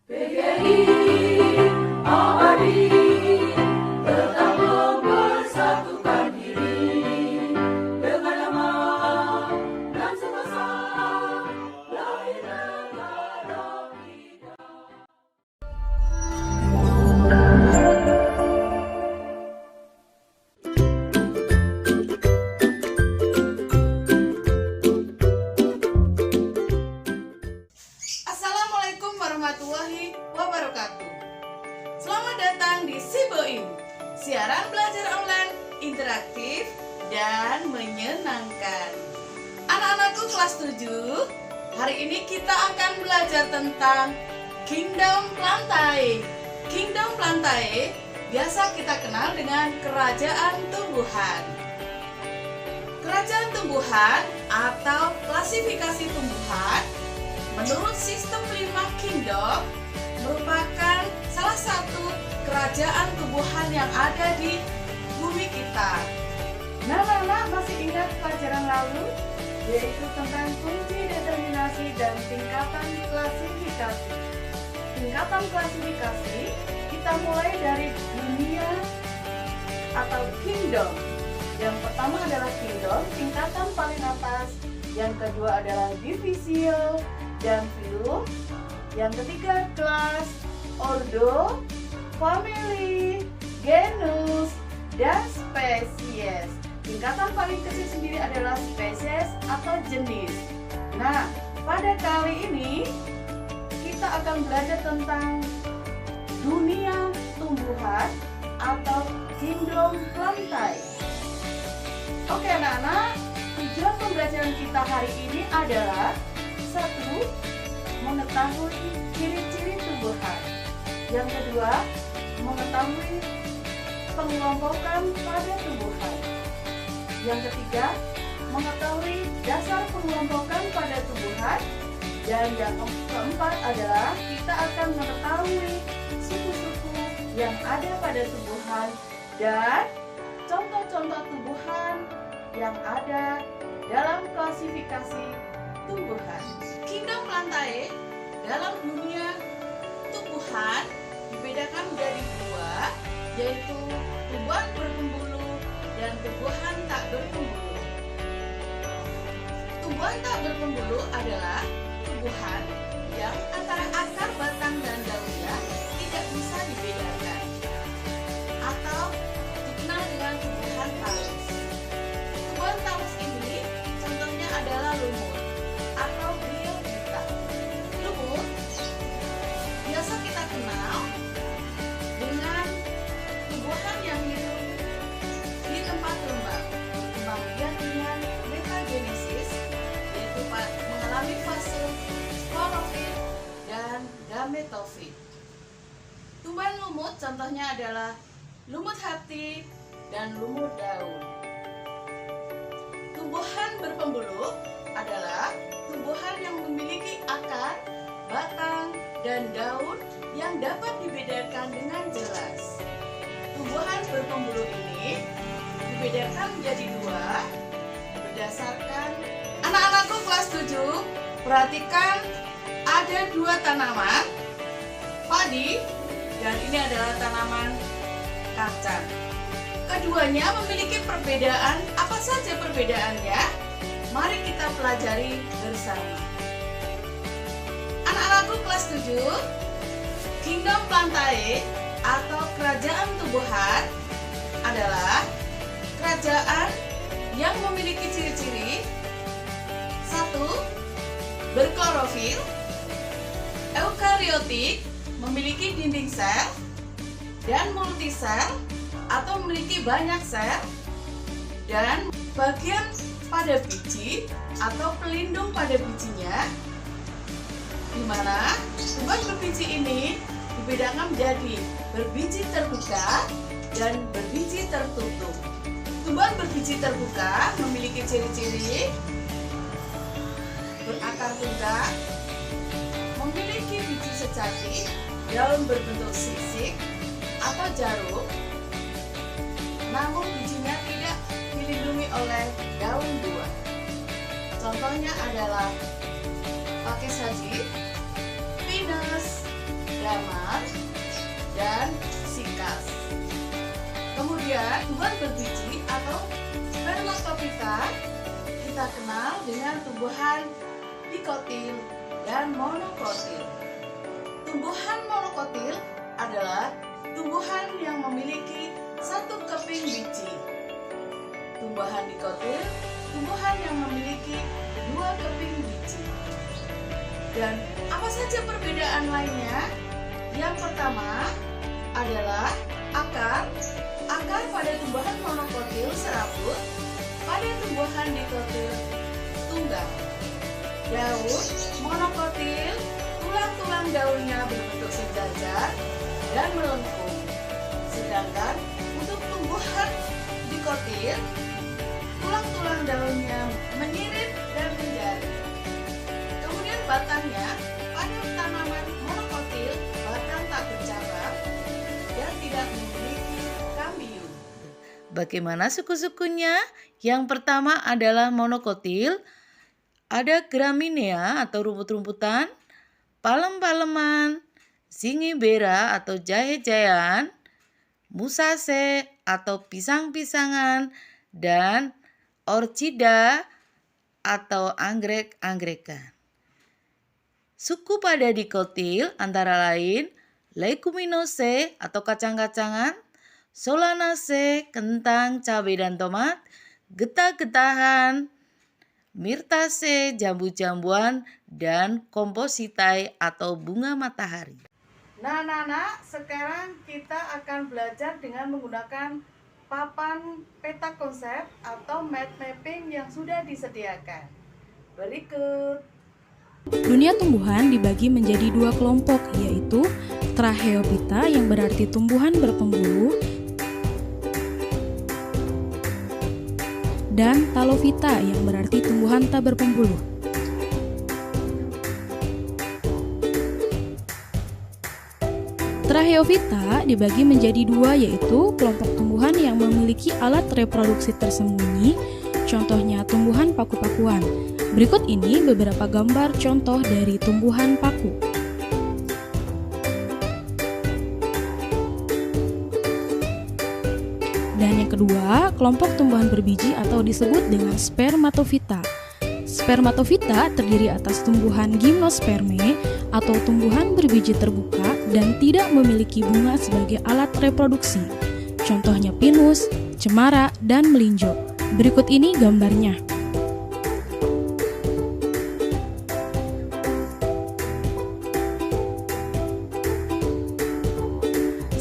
PGRI Abadi tetap mempersatukan diri dengan nama dan semasa lahir negara kita. Assalamualaikum warahmatullahi wabarakatuh. Selamat datang di Siboin, siaran belajar online interaktif dan menyenangkan. Anak-anakku kelas 7, hari ini kita akan belajar tentang Kingdom Plantae. Kingdom Plantae biasa kita kenal dengan kerajaan tumbuhan. Kerajaan tumbuhan atau klasifikasi tumbuhan menurut sistem 5 kingdom merupakan salah satu kerajaan tumbuhan yang ada di bumi kita. Nah, masih ingat pelajaran lalu? Yaitu tentang kunci determinasi dan tingkatan klasifikasi. Tingkatan klasifikasi kita mulai dari dunia atau kingdom. Yang pertama adalah kingdom, tingkatan paling atas. Yang kedua adalah divisio dan filum. Yang ketiga kelas, ordo, family, genus, dan spesies. Tingkatan paling kecil sendiri adalah spesies atau jenis. Nah, pada kali ini kita akan belajar tentang dunia tumbuhan atau Kingdom Plantae. Oke anak-anak, tujuan pembelajaran kita hari ini adalah 1. Mengetahui ciri-ciri tumbuhan. Yang kedua, mengetahui pengelompokan pada tumbuhan. Yang ketiga, mengetahui dasar pengelompokan pada tumbuhan. Dan yang keempat adalah kita akan mengetahui suku-suku yang ada pada tumbuhan dan contoh-contoh tumbuhan yang ada dalam klasifikasi tumbuhan. Kingdom Plantae dalam dunia tumbuhan dibedakan menjadi 2, yaitu tumbuhan berpembuluh dan tumbuhan tak berpembuluh. Tumbuhan tak berpembuluh adalah tumbuhan yang antara akar, batang, dan daunnya tidak bisa dibedakan atau dikenal dengan tumbuhan talus. Tumbuhan talus ini contohnya adalah lumut atau biota. Lumut biasa kita kenal dengan tumbuhan yang hidup di tempat lembab. Kemudian dengan metagenesis, yaitu mengalami fase sporofit dan gametofit. Tumbuhan lumut contohnya adalah lumut hati dan lumut daun. Tumbuhan berpembuluh adalah tumbuhan yang memiliki akar, batang, dan daun yang dapat dibedakan dengan jelas. Tumbuhan berpembuluh ini dibedakan menjadi 2 berdasarkan anak-anakku kelas 7. Perhatikan, ada 2 tanaman, padi, dan ini adalah tanaman kacang. Keduanya memiliki perbedaan. Apa saja perbedaannya? Mari kita pelajari bersama. Anak-anakku kelas 7, Kingdom Plantae atau kerajaan tumbuhan adalah kerajaan yang memiliki ciri-ciri 1. Berklorofil, eukariotik, memiliki dinding sel, dan multisel atau memiliki banyak sel, dan bagian pada biji atau pelindung pada bijinya, di mana tumbuhan berbiji ini dibedakan menjadi berbiji terbuka dan berbiji tertutup. Tumbuhan berbiji terbuka memiliki ciri-ciri berakar tegak, memiliki biji sejati, daun berbentuk sisik atau jarum, namun bijinya tidak dilindungi oleh daun buah. Contohnya adalah pakis haji, pinus, tumbuhan berbiji atau spermatofita kita kenal dengan tumbuhan dikotil dan monokotil. Tumbuhan monokotil adalah tumbuhan yang memiliki satu keping biji. Tumbuhan dikotil, tumbuhan yang memiliki dua keping biji. Dan apa saja perbedaan lainnya? Yang pertama adalah akar. Akar pada tumbuhan monokotil serabut, pada tumbuhan dikotil tunggal. Daun monokotil, tulang-tulang daunnya berbentuk sejajar dan melengkung. Sedangkan untuk tumbuhan dikotil, tulang-tulang daunnya menyirip dan menjari. Kemudian batangnya, pada tanaman monokotil, batang tak bercabang dan tidak memiliki kambium. Bagaimana suku-sukunya? Yang pertama adalah monokotil, ada graminea atau rumput-rumputan, palem-paleman, zingibera atau jahe-jahean, musaceae atau pisang-pisangan, dan orchida atau anggrek-angrekan. Suku pada dikotil antara lain leguminosae atau kacang-kacangan, solanaceae, kentang, cabai dan tomat, getah-getahan, myrtaceae, jambu-jambuan, dan compositae atau bunga matahari. Nah, anak-anak, sekarang kita akan belajar dengan menggunakan papan peta konsep atau mind mapping yang sudah disediakan. Berikut. Dunia tumbuhan dibagi menjadi dua kelompok, yaitu Tracheophyta yang berarti tumbuhan berpembuluh dan Talophyta yang berarti tumbuhan tak berpembuluh. Tracheophyta dibagi menjadi dua, yaitu kelompok tumbuhan yang memiliki alat reproduksi tersembunyi, contohnya tumbuhan paku-pakuan. Berikut ini beberapa gambar contoh dari tumbuhan paku. Dan yang kedua, kelompok tumbuhan berbiji atau disebut dengan spermatofita. Spermatofita terdiri atas tumbuhan gimnosperme atau tumbuhan berbiji terbuka dan tidak memiliki bunga sebagai alat reproduksi. Contohnya pinus, cemara, dan melinjo. Berikut ini gambarnya.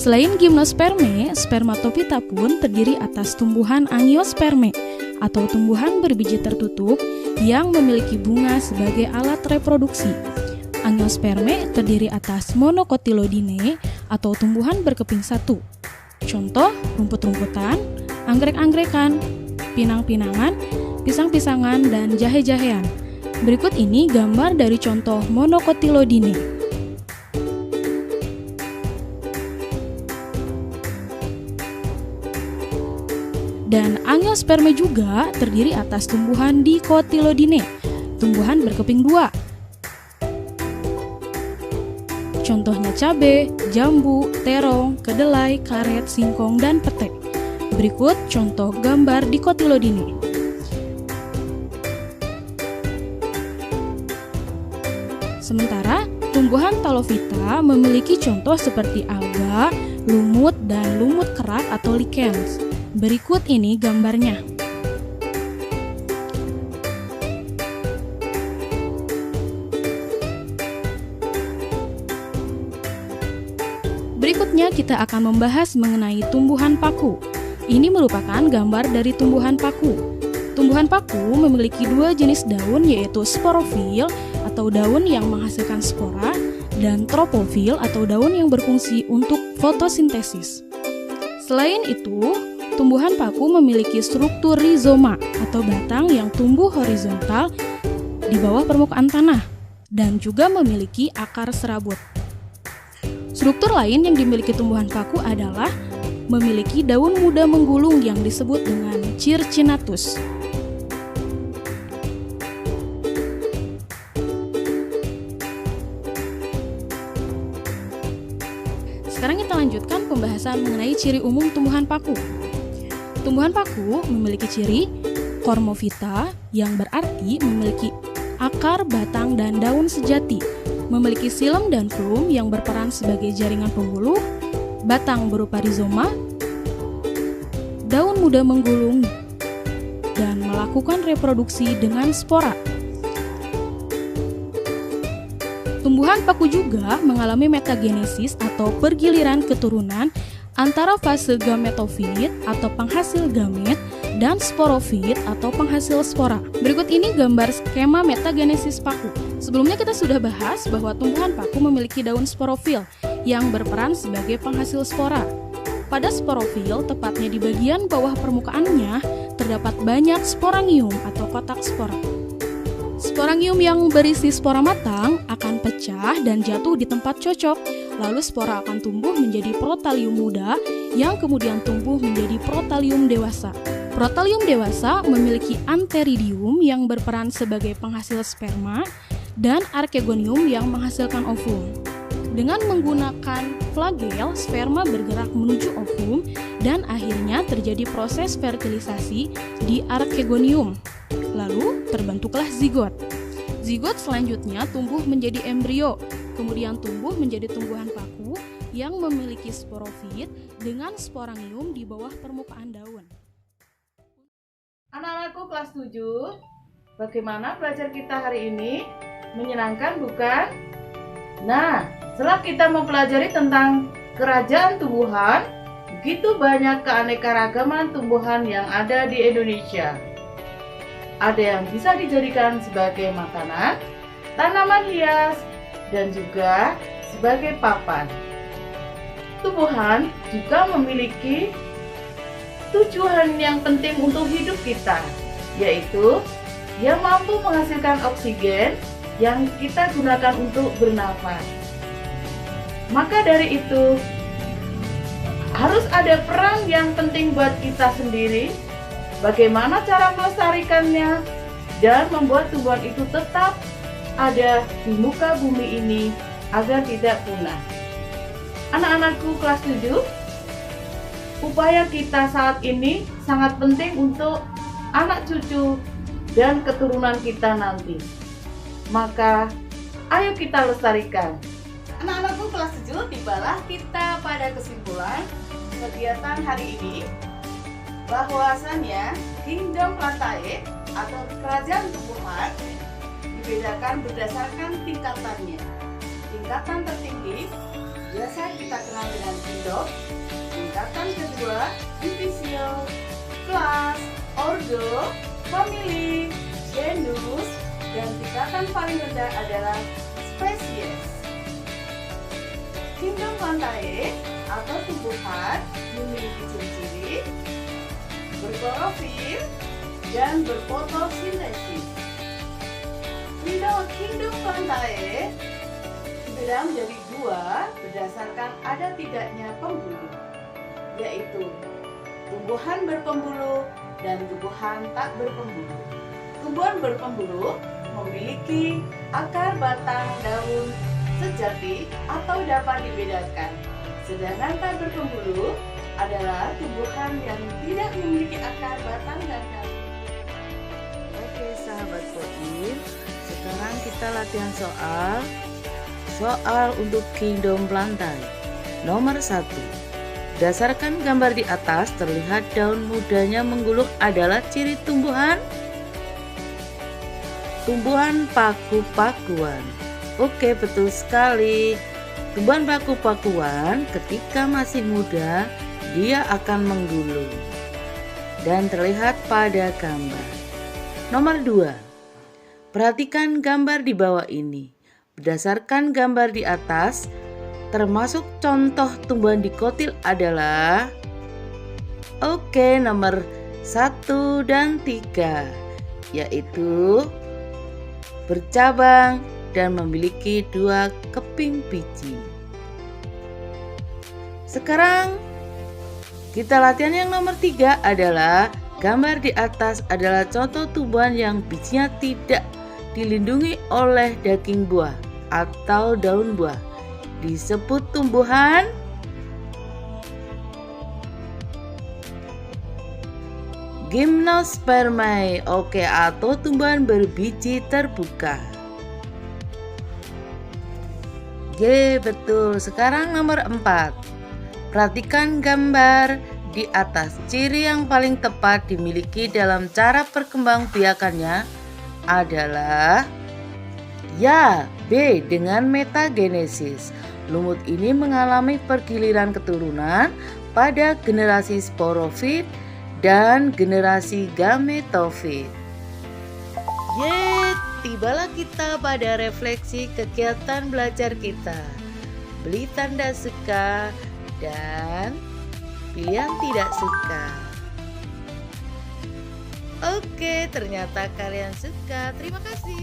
Selain gimnosperme, spermatofita pun terdiri atas tumbuhan angiosperme atau tumbuhan berbiji tertutup yang memiliki bunga sebagai alat reproduksi. Angiosperme terdiri atas monocotyledone atau tumbuhan berkeping satu. Contoh rumput-rumputan, anggrek-angrekan, pinang-pinangan, pisang-pisangan, dan jahe-jahean. Berikut ini gambar dari contoh monocotyledone. Dan angiosperme juga terdiri atas tumbuhan dicotyledone, tumbuhan berkeping dua. Contohnya cabai, jambu, terong, kedelai, karet, singkong, dan pete. Berikut contoh gambar dicotyledone. Sementara tumbuhan Talophyta memiliki contoh seperti alga, lumut, dan lumut kerak atau lichens. Berikut ini gambarnya. Berikutnya kita akan membahas mengenai tumbuhan paku. Ini merupakan gambar dari tumbuhan paku. Tumbuhan paku memiliki dua jenis daun, yaitu sporofil atau daun yang menghasilkan spora dan tropofil atau daun yang berfungsi untuk fotosintesis. Selain itu, tumbuhan paku memiliki struktur rizoma atau batang yang tumbuh horizontal di bawah permukaan tanah dan juga memiliki akar serabut. Struktur lain yang dimiliki tumbuhan paku adalah memiliki daun muda menggulung yang disebut dengan circinatus. Sekarang kita lanjutkan pembahasan mengenai ciri umum tumbuhan paku. Tumbuhan paku memiliki ciri kormovita yang berarti memiliki akar, batang, dan daun sejati, memiliki xilem dan floem yang berperan sebagai jaringan pembuluh, batang berupa rizoma, daun muda menggulung, dan melakukan reproduksi dengan spora. Tumbuhan paku juga mengalami metagenesis atau pergiliran keturunan antara fase gametofit atau penghasil gamet dan sporofit atau penghasil spora. Berikut ini gambar skema metagenesis paku. Sebelumnya kita sudah bahas bahwa tumbuhan paku memiliki daun sporofil yang berperan sebagai penghasil spora. Pada sporofil, tepatnya di bagian bawah permukaannya, terdapat banyak sporangium atau kotak spora. Sporangium yang berisi spora matang akan pecah dan jatuh di tempat cocok. Lalu spora akan tumbuh menjadi protalium muda yang kemudian tumbuh menjadi protalium dewasa. Protalium dewasa memiliki antheridium yang berperan sebagai penghasil sperma dan archegonium yang menghasilkan ovum. Dengan menggunakan flagel, sperma bergerak menuju ovum dan akhirnya terjadi proses fertilisasi di archegonium. Lalu terbentuklah zigot. Zigot selanjutnya tumbuh menjadi embrio, kemudian tumbuh menjadi tumbuhan paku yang memiliki sporofit dengan sporangium di bawah permukaan daun. Anak-anakku kelas 7, bagaimana belajar kita hari ini? Menyenangkan bukan? Nah, setelah kita mempelajari tentang kerajaan tumbuhan, begitu banyak keanekaragaman tumbuhan yang ada di Indonesia. Ada yang bisa dijadikan sebagai makanan, tanaman hias, dan juga sebagai papan. Tumbuhan juga memiliki tujuan yang penting untuk hidup kita, yaitu yang mampu menghasilkan oksigen yang kita gunakan untuk bernafas. Maka dari itu, harus ada peran yang penting buat kita sendiri, bagaimana cara melestarikannya, dan membuat tumbuhan itu tetap ada di muka bumi ini agar tidak punah. Anak-anakku kelas 7, upaya kita saat ini sangat penting untuk anak cucu dan keturunan kita nanti. Maka, ayo kita lestarikan. Anak-anakku kelas 7, tibalah kita pada kesimpulan kegiatan hari ini, bahwasannya Kingdom Plantae atau kerajaan tumbuhan dibedakan berdasarkan tingkatannya. Tingkatan tertinggi biasa kita kenal dengan kingdom, tingkatan kedua divisio, kelas, ordo, family, genus, dan tingkatan paling rendah adalah spesies. Kingdom Plantae atau tumbuhan memiliki ciri-ciri berklorofil dan berfotosintesis. Kingdom Plantae dibedah menjadi dua berdasarkan ada tidaknya pembuluh, yaitu tumbuhan berpembuluh dan tumbuhan tak berpembuluh. Tumbuhan berpembuluh memiliki akar, batang, daun sejati atau dapat dibedakan. Sedangkan tak berpembuluh adalah tumbuhan yang tidak memiliki akar, batang, dan daun. Oke sahabat Kodim, sekarang kita latihan soal untuk Kingdom Plantae. Nomor 1. Berdasarkan gambar di atas, terlihat daun mudanya menggulung adalah ciri tumbuhan paku-pakuan. Oke, betul sekali. Tumbuhan paku-pakuan ketika masih muda, dia akan menggulung dan terlihat pada gambar. Nomor 2. Perhatikan gambar di bawah ini. Berdasarkan gambar di atas, termasuk contoh tumbuhan dikotil adalah nomor 1 dan 3, yaitu bercabang dan memiliki 2 keping biji. Sekarang kita latihan yang nomor 3 adalah gambar di atas adalah contoh tumbuhan yang bijinya tidak dilindungi oleh daging buah atau daun buah. Disebut tumbuhan Gymnospermae, oke, atau tumbuhan berbiji terbuka. Ye, betul. Sekarang nomor 4. Perhatikan gambar di atas. Ciri yang paling tepat dimiliki dalam cara perkembangbiakannya adalah ya, B, dengan metagenesis. Lumut ini mengalami pergiliran keturunan pada generasi sporofit dan generasi gametofit. Ye, tibalah kita pada refleksi kegiatan belajar kita. Beri tanda suka dan pilihan tidak suka. Oke, ternyata kalian suka. Terima kasih.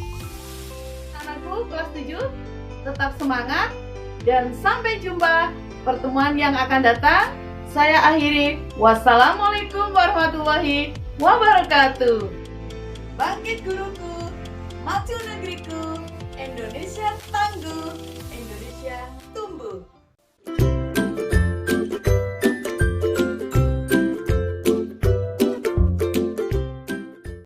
Anakku kelas 7, tetap semangat dan sampai jumpa pertemuan yang akan datang. Saya akhiri. Wassalamualaikum warahmatullahi wabarakatuh. Bangkit guruku, maju negeriku.